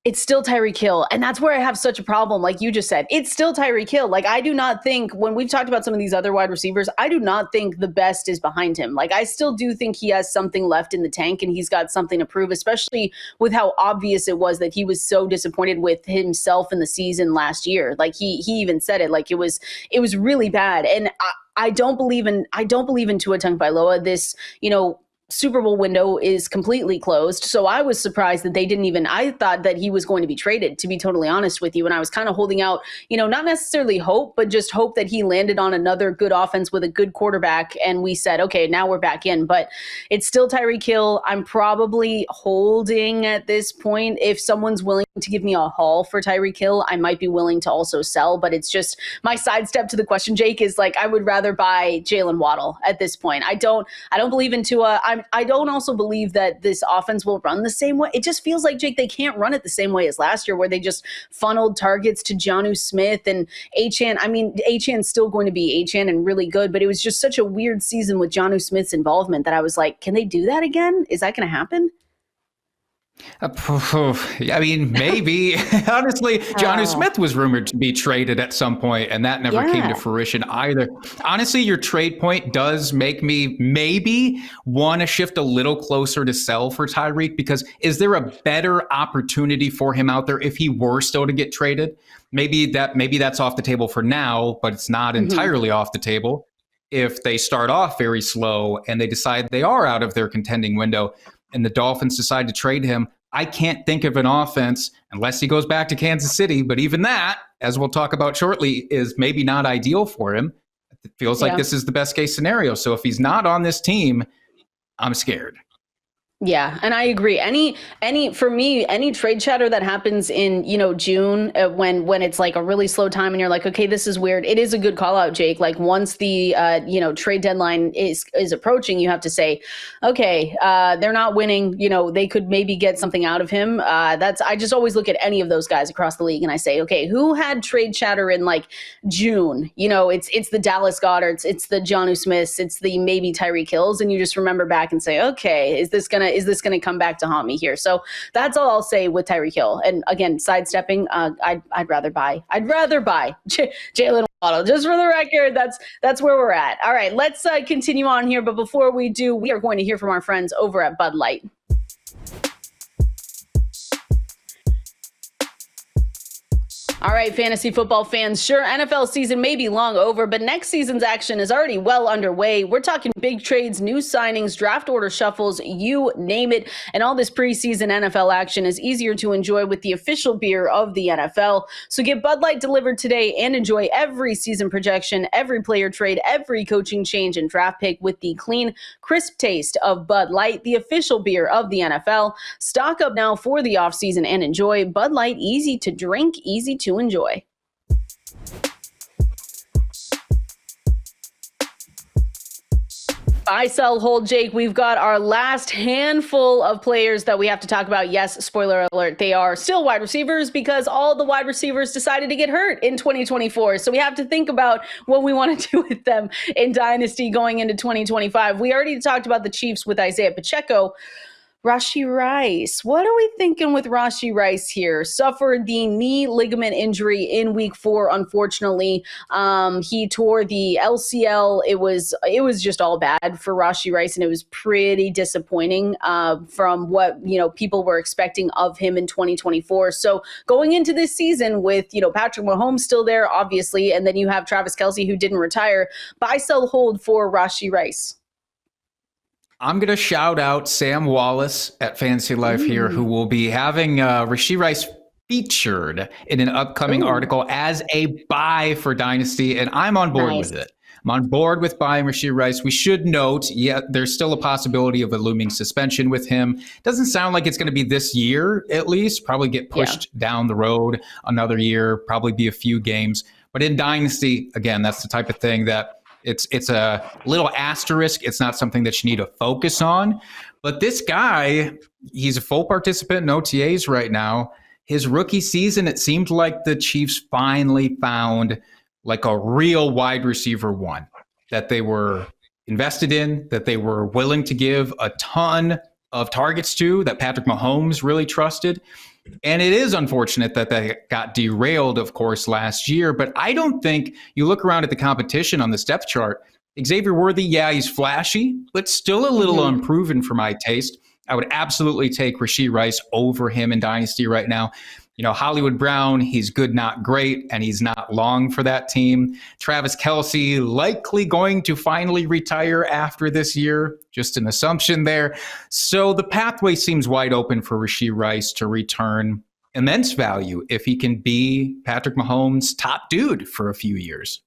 it's still Tyreek Hill. And that's where I have such a problem. Like you just said, it's still Tyreek Hill. Like, I do not think, when we've talked about some of these other wide receivers, I do not think the best is behind him. Like, I still do think he has something left in the tank and he's got something to prove, especially with how obvious it was that he was so disappointed with himself in the season last year. Like he even said it, like it was really bad. And I don't believe in Tua Tagovailoa. This, Super Bowl window is completely closed. So I was surprised that they didn't even, I thought that he was going to be traded, to be totally honest with you. And I was kind of holding out, not necessarily hope, but just hope that he landed on another good offense with a good quarterback. And we said, okay, now we're back in, but it's still Tyreek Hill. I'm probably holding at this point. If someone's willing to give me a haul for Tyreek Hill, I might be willing to also sell, but it's just my sidestep to the question, Jake, is like, I would rather buy Jalen Waddle at this point. I don't believe in Tua. I don't also believe that this offense will run the same way. It just feels like, Jake, they can't run it the same way as last year where they just funneled targets to Jonnu Smith and Achane. I mean, Achane's still going to be Achane and really good, but it was just such a weird season with Jonnu Smith's involvement that I was like, can they do that again? Is that going to happen? I mean, maybe. Honestly, Jonnu Smith was rumored to be traded at some point, and that never came to fruition either. Honestly, your trade point does make me maybe want to shift a little closer to sell for Tyreek, because is there a better opportunity for him out there if he were still to get traded? Maybe that's off the table for now, but it's not entirely off the table. If they start off very slow and they decide they are out of their contending window, and the Dolphins decide to trade him, I can't think of an offense, unless he goes back to Kansas City, but even that, as we'll talk about shortly, is maybe not ideal for him. It feels like this is the best case scenario. So if he's not on this team, I'm scared. Yeah, and I agree. For me, any trade chatter that happens in, June, when it's like a really slow time and you're like, okay, this is weird. It is a good call out, Jake. Like once the, trade deadline is approaching, you have to say, okay, they're not winning. They could maybe get something out of him. I just always look at any of those guys across the league and I say, okay, who had trade chatter in like June? It's the Dallas Goederts, it's the Jonnu Smiths, it's the maybe Tyreek Hills. And you just remember back and say, okay, is this going to come back to haunt me here? So that's all I'll say with Tyreek Hill. And again, sidestepping, I'd rather buy Jalen Waddle. Just for the record, that's where we're at. All right, let's continue on here. But before we do, we are going to hear from our friends over at Bud Light. All right, fantasy football fans, sure, NFL season may be long over, but next season's action is already well underway. We're talking big trades, new signings, draft order shuffles, you name it. And all this preseason NFL action is easier to enjoy with the official beer of the NFL. So get Bud Light delivered today and enjoy every season projection, every player trade, every coaching change and draft pick with the clean, crisp taste of Bud Light, the official beer of the NFL. Stock up now for the offseason and enjoy Bud Light, easy to drink, easy to enjoy. Buy, sell, hold, Jake. We've got our last handful of players that we have to talk about. Yes, spoiler alert, they are still wide receivers because all the wide receivers decided to get hurt in 2024. So we have to think about what we want to do with them in Dynasty going into 2025. We already talked about the Chiefs with Isiah Pacheco. Rashee Rice. What are we thinking with Rashee Rice here? Suffered the knee ligament injury in week 4, unfortunately. He tore the LCL. It was just all bad for Rashee Rice, and it was pretty disappointing from what people were expecting of him in 2024. So going into this season with Patrick Mahomes still there, obviously, and then you have Travis Kelce who didn't retire. Buy, sell, hold for Rashee Rice. I'm going to shout out Sam Wallace at Fantasy Life here, who will be having Rashee Rice featured in an upcoming article as a buy for Dynasty, and I'm on board with it. I'm on board with buying Rashee Rice. We should note, there's still a possibility of a looming suspension with him. Doesn't sound like it's going to be this year, at least. Probably get pushed down the road another year, probably be a few games. But in Dynasty, again, that's the type of thing that it's a little asterisk. It's not something that you need to focus on. But this guy, he's a full participant in OTAs right now. His rookie season, it seemed like the Chiefs finally found like a real wide receiver one that they were invested in, that they were willing to give a ton of targets to, that Patrick Mahomes really trusted. And it is unfortunate that they got derailed, of course, last year. But I don't think you look around at the competition on this depth chart. Xavier Worthy, he's flashy, but still a little unproven for my taste. I would absolutely take Rashee Rice over him in Dynasty right now. Hollywood Brown, he's good, not great, and he's not long for that team. Travis Kelce, likely going to finally retire after this year. Just an assumption there. So the pathway seems wide open for Rashee Rice to return immense value if he can be Patrick Mahomes' top dude for a few years.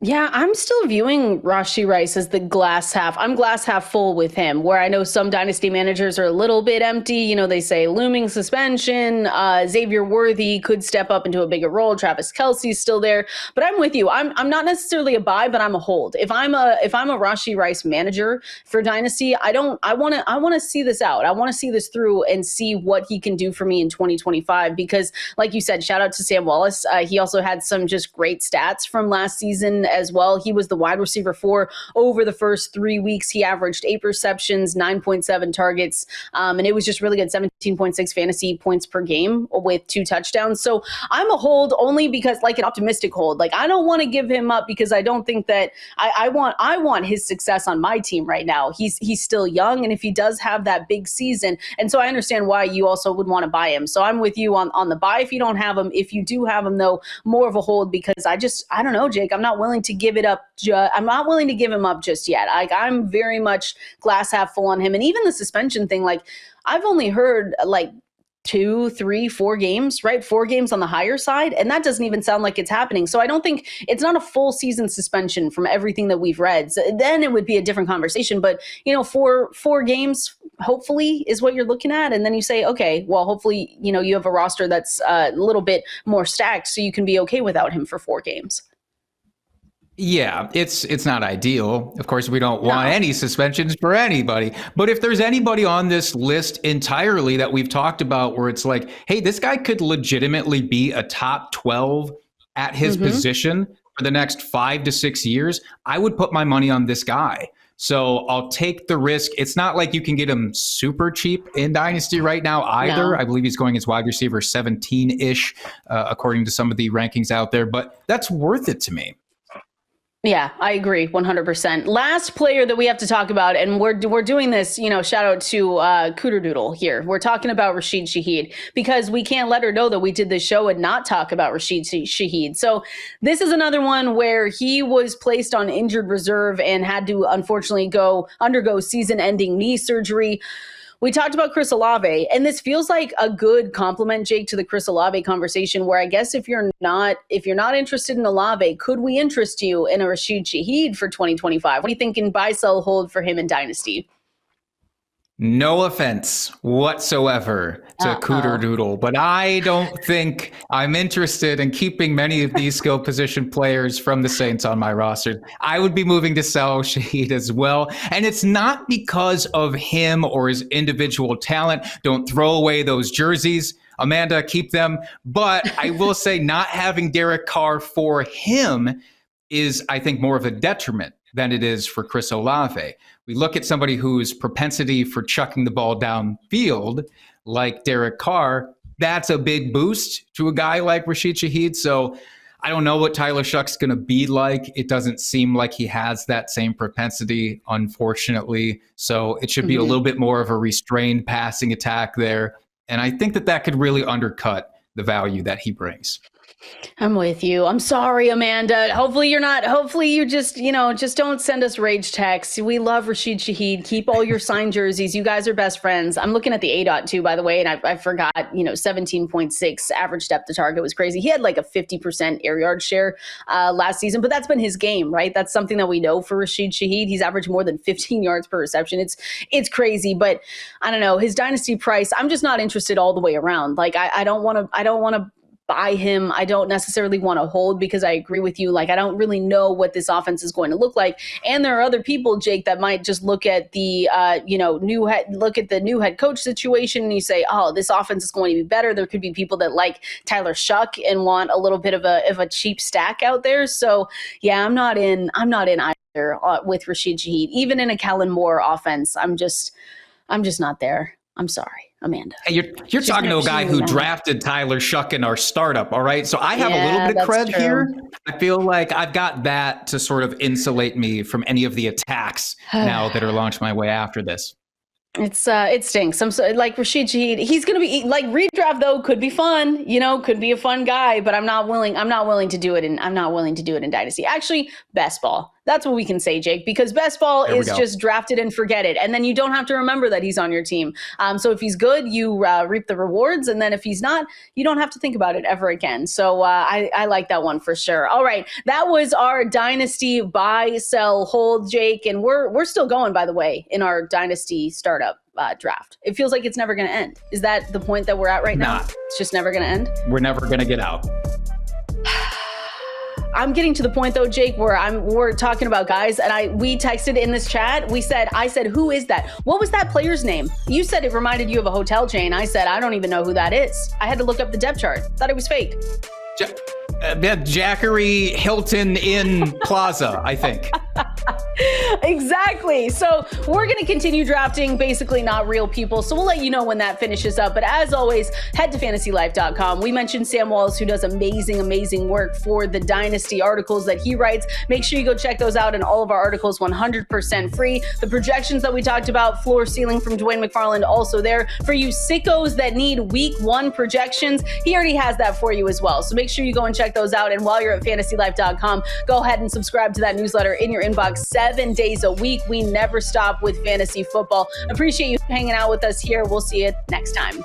Yeah, I'm still viewing Rashee Rice as the glass half. I'm glass half full with him, where I know some Dynasty managers are a little bit empty. They say looming suspension. Xavier Worthy could step up into a bigger role. Travis Kelce's still there. But I'm with you. I'm not necessarily a buy, but I'm a hold. If I'm a Rashee Rice manager for Dynasty, I want to see this out. I want to see this through and see what he can do for me in 2025. Because like you said, shout out to Sam Wallace. He also had some just great stats from last season as well. He was the wide receiver 4 over the first 3 weeks. He averaged 8 receptions, 9.7 targets, and it was just really good, 17.6 fantasy points per game with 2 touchdowns. So I'm a hold only because, like an optimistic hold. Like I don't want to give him up because I don't think that I want his success on my team right now. He's still young, and if he does have that big season, and so I understand why you also would want to buy him. So I'm with you on the buy if you don't have him. If you do have him, though, more of a hold because I don't know, Jake. I'm not willing to give it up. I'm not willing to give him up just yet. I'm very much glass half full on him. And even the suspension thing, like I've only heard like 2, 3, 4 games, right? 4 games on the higher side. And that doesn't even sound like it's happening. So I don't think it's not a full season suspension from everything that we've read. So then it would be a different conversation. But, 4 games, hopefully, is what you're looking at. And then you say, okay, well, hopefully, you have a roster that's a little bit more stacked so you can be okay without him for 4 games. Yeah, it's not ideal. Of course, we don't want any suspensions for anybody. But if there's anybody on this list entirely that we've talked about where it's like, hey, this guy could legitimately be a top 12 at his position for the next 5 to 6 years, I would put my money on this guy. So I'll take the risk. It's not like you can get him super cheap in Dynasty right now either. No. I believe he's going as wide receiver 17-ish, according to some of the rankings out there. But that's worth it to me. Yeah, I agree 100%. Last player that we have to talk about, and we're doing this, shout out to Cooter Doodle here. We're talking about Rashid Shaheed because we can't let her know that we did this show and not talk about Rashid Shaheed. So this is another one where he was placed on injured reserve and had to unfortunately undergo season-ending knee surgery. We talked about Chris Olave, and this feels like a good compliment, Jake, to the Chris Olave conversation, where I guess if you're not interested in Olave, could we interest you in a Rashid Shaheed for 2025? What are you thinking buy, sell, hold for him in Dynasty? No offense whatsoever to Cooter Doodle, but I don't think I'm interested in keeping many of these skill position players from the Saints on my roster. I would be moving to sell Shaheed as well. And it's not because of him or his individual talent. Don't throw away those jerseys. Amanda, keep them. But I will say not having Derek Carr for him is, I think, more of a detriment than it is for Chris Olave. We look at somebody whose propensity for chucking the ball downfield, like Derek Carr, that's a big boost to a guy like Rashid Shaheed. So I don't know what Tyler Shuck's going to be like. It doesn't seem like he has that same propensity, unfortunately. So it should be a little bit more of a restrained passing attack there. And I think that could really undercut the value that he brings. I'm with you. I'm sorry, Amanda. Hopefully you just don't send us rage texts. We love Rashid Shaheed. Keep all your signed jerseys. You guys are best friends. I'm looking at the ADOT too, by the way, and I forgot, 17.6 average depth to target was crazy. He had like a 50% air yard share last season, but that's been his game, right? That's something that we know for Rashid Shaheed. He's averaged more than 15 yards per reception. It's crazy, but I don't know, his dynasty price, I'm just not interested all the way around. Like I don't want to buy him. I don't necessarily want to hold because I agree with you. Like, I don't really know what this offense is going to look like. And there are other people, Jake, that might just look at the, new head coach situation and you say, oh, this offense is going to be better. There could be people that like Tyler Shuck and want a little bit of a cheap stack out there. So yeah, I'm not in either with Rashid Shaheed, even in a Kellen Moore offense. I'm just not there. I'm sorry, Amanda. Hey, you're talking to a guy who drafted Tyler Shuck in our startup, all right? So I have a little bit of cred here. I feel like I've got that to sort of insulate me from any of the attacks now that are launched my way after this. It stinks. I'm so, like Rashid Shaheed. He's gonna be like redraft though. Could be fun. Could be a fun guy. But I'm not willing to do it. I'm not willing to do it in Dynasty. Actually, best ball. That's what we can say, Jake, because best ball is just drafted and forget it. And then you don't have to remember that he's on your team. So if he's good, you reap the rewards. And then if he's not, you don't have to think about it ever again. So I like that one for sure. All right. That was our Dynasty buy, sell, hold, Jake. And we're still going, by the way, in our Dynasty startup draft. It feels like it's never going to end. Is that the point that we're at right now? It's just never going to end? We're never going to get out. I'm getting to the point though, Jake, where we're talking about guys and we texted in this chat. I said, who is that? What was that player's name? You said it reminded you of a hotel chain. I said, I don't even know who that is. I had to look up the depth chart. Thought it was fake. Jackery Hilton Inn Plaza, I think. Exactly. So we're going to continue drafting basically not real people. So we'll let you know when that finishes up. But as always, head to fantasylife.com. We mentioned Sam Wallace, who does amazing work for the Dynasty articles that he writes. Make sure you go check those out, and all of our articles 100% free. The projections that we talked about, floor ceiling from Dwayne McFarland, also there. For you sickos that need week 1 projections, he already has that for you as well. So make sure you go and check those out. And while you're at fantasylife.com, go ahead and subscribe to that newsletter in your inbox 7 days a week. We never stop with fantasy football. Appreciate you hanging out with us here. We'll see you next time.